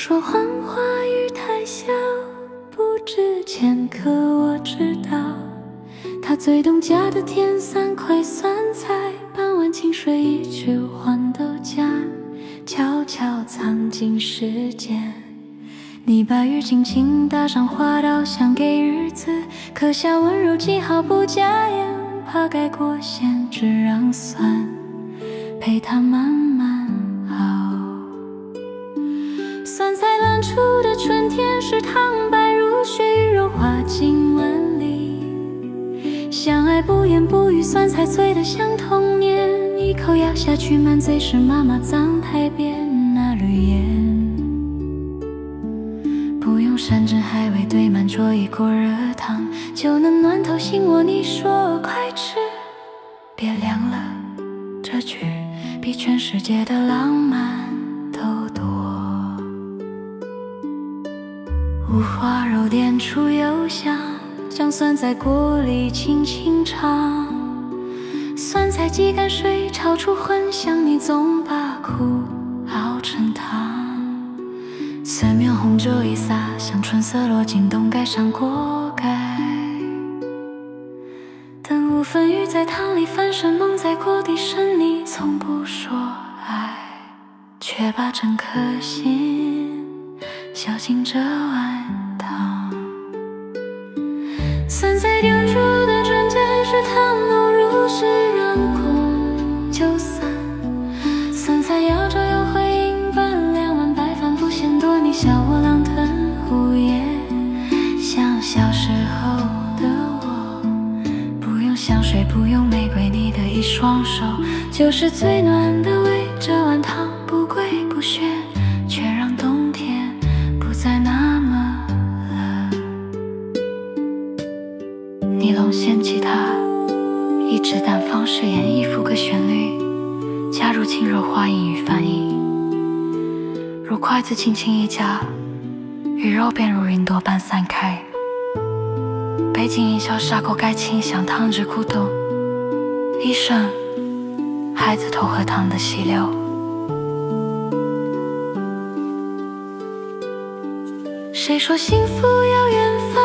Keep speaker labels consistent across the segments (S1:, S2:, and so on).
S1: 说谎话语太小，不值钱，可我知道，他最懂家的甜3块酸菜，半碗清水一句黄豆荚，悄悄藏进时间。你把浴巾轻搭上花刀，想给日子刻下温柔记号，不加盐，怕盖过咸，只让酸陪它慢慢熬。酸菜乱出的春天是糖白如雪，与柔滑进碗里。相爱不言不语，酸菜脆得像童年，一口咬下去，满嘴是妈妈脏台边那绿叶。不用山珍海味堆满桌，一锅热汤就能暖透心窝。你说快吃，别凉了，这句比全世界的浪漫都多。五花肉点出油香，将酸在锅里轻轻炒，酸菜鸡淥水炒出混香，你总把苦熬成汤。蒜面红酒一撒，像春色落进洞盖上锅盖。等5分鱼在汤里翻身，蒙在锅底深，你从不说爱，却把整颗心小进这碗汤。酸菜丢出的春天是汤浓如是，让空就散。酸菜摇着又回应半2碗白饭不嫌多，你笑我狼吞虎咽，像小时候的我。不用香水不用玫瑰，你的一双手就是最暖的胃。这碗汤不贵不炫，却让冬天不再那么冷。尼龙线吉他一指单方式演绎副歌旋律，加入轻柔化音与泛音，如筷子轻轻一夹，鱼肉便如云朵般散开。背景音效沙口盖清香，汤汁咕咚一声，孩子头和汤的细流。谁说幸福要远方？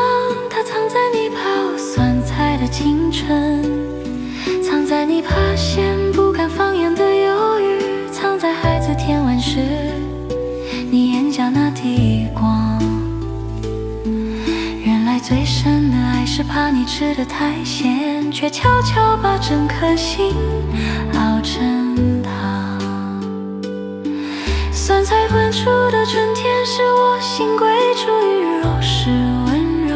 S1: 它藏在你泡酸菜的清晨，藏在你怕咸不敢放盐的犹豫，藏在孩子舔完时你眼角那滴光。原来最深的爱是怕你吃得太咸，却悄悄把整颗心熬成汤。酸菜炖出的春天是我心归处，鱼肉是温柔。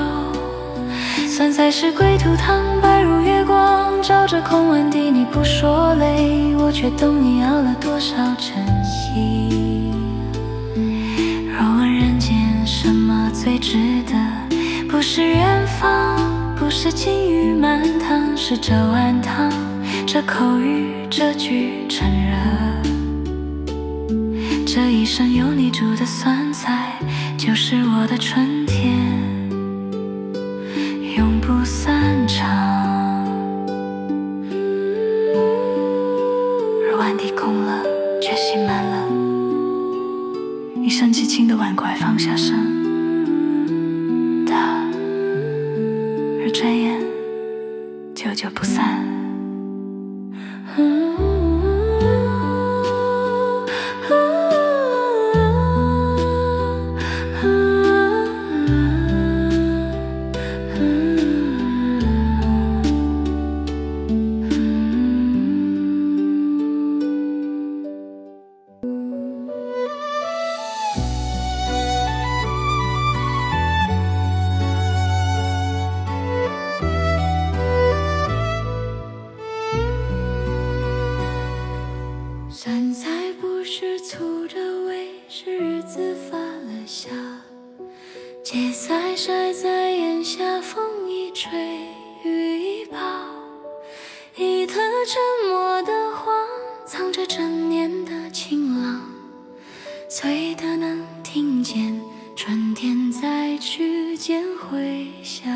S1: 酸菜是归途糖白如月光，照着空碗底，你不说累，我却懂你熬了多少珍惜。若问人间什么最值得，不是远方，不是金玉满堂，是这碗汤，这口语，这句趁热。这一生有你煮的酸菜，就是我的春天，永不散场。若碗底空了，却心满了，一声轻轻的碗筷放下声，它而转眼久久不散。酸菜不是粗着味，是日子发了酵，芥菜晒在檐下，风一吹雨一暴，一颗沉默的黄，藏着整年的晴朗，脆的能听见春天在指尖回响。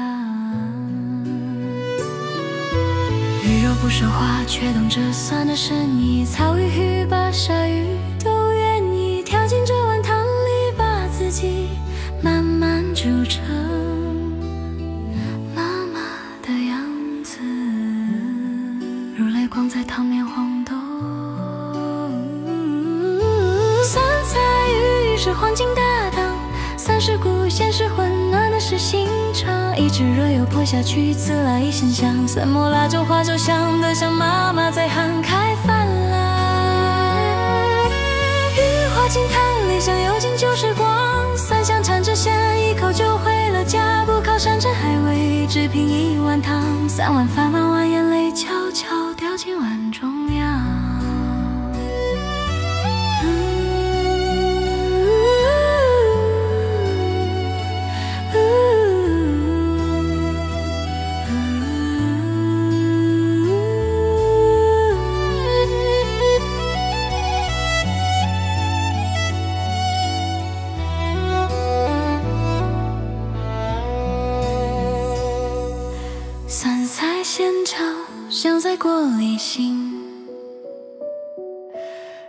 S1: 鱼肉不说话，却懂这酸的深意，草与鱼把鲨鱼都愿意跳进这碗汤里，把自成妈妈的样子，如泪光在烫面黄豆。酸菜鱼是黄金搭档，算是古鲜是混暖的是心肠。一支热油泼下去，刺来一身香，蒜末辣椒花椒香得像妈妈在喊开饭啦。鱼滑进汤里，香油进旧时光，蒜香缠着线，一口就回了家。不靠山珍海味，只凭一碗汤，3碗饭碗完，眼泪悄悄掉进碗中央。酸菜鲜炒，香在锅里醒，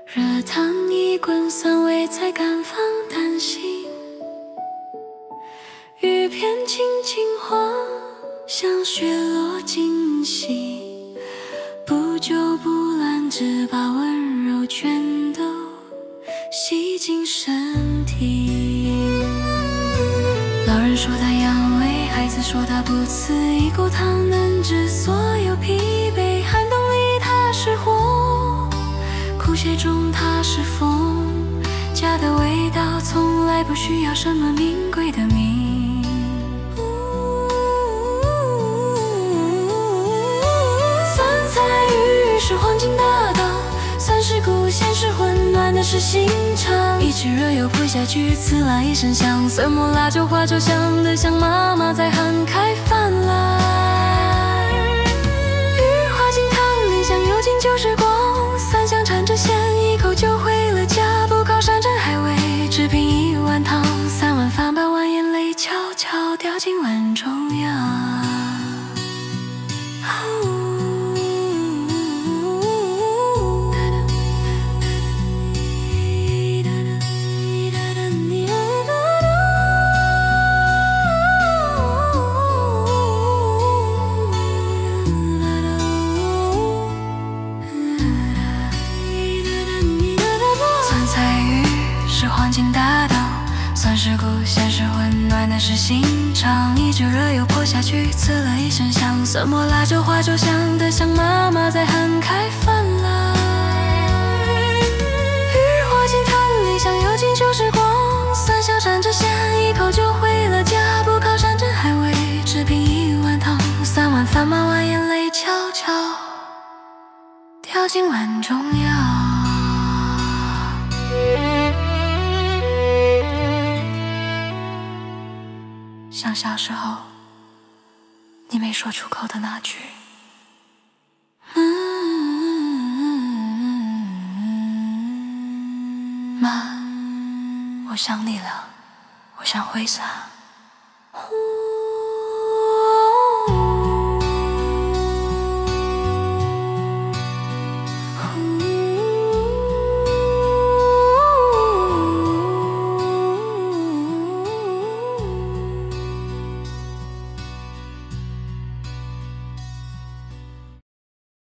S1: 热汤一滚，酸味在干放淡醒。鱼片轻轻晃，像雪落惊喜，不旧不烂，只把温柔全都吸进身体。老人说它养胃，孩子说它不刺，一锅汤能治所有疲惫。寒冬里它是火，酷雪中它是风，家的味道从来不需要什么名贵的名。酸菜鱼是黄金搭档，算是古鲜是混暖的是心肠。一支热油泼下去，刺来一身香，蒜末辣椒花椒香得像妈妈在喊开饭啦。鱼滑进汤里，香油进旧时光，蒜香缠着线，一口就回了家。不靠山珍海味，只凭一碗汤，3碗饭把碗，眼泪悄悄掉进碗中央。黄金搭档，算是古鲜是混暖的是心肠。一支热油泼下去，刺了一身香，蒜末辣椒花椒香得像妈妈在喊开饭啦。鱼滑进汤里，香油进旧时光，蒜香缠着线，一口就回了家。不靠山珍海味，只凭一碗汤，3碗饭码完，眼泪悄悄掉进碗中央。像小时候你没说出口的那句妈，我想你了，我想回家。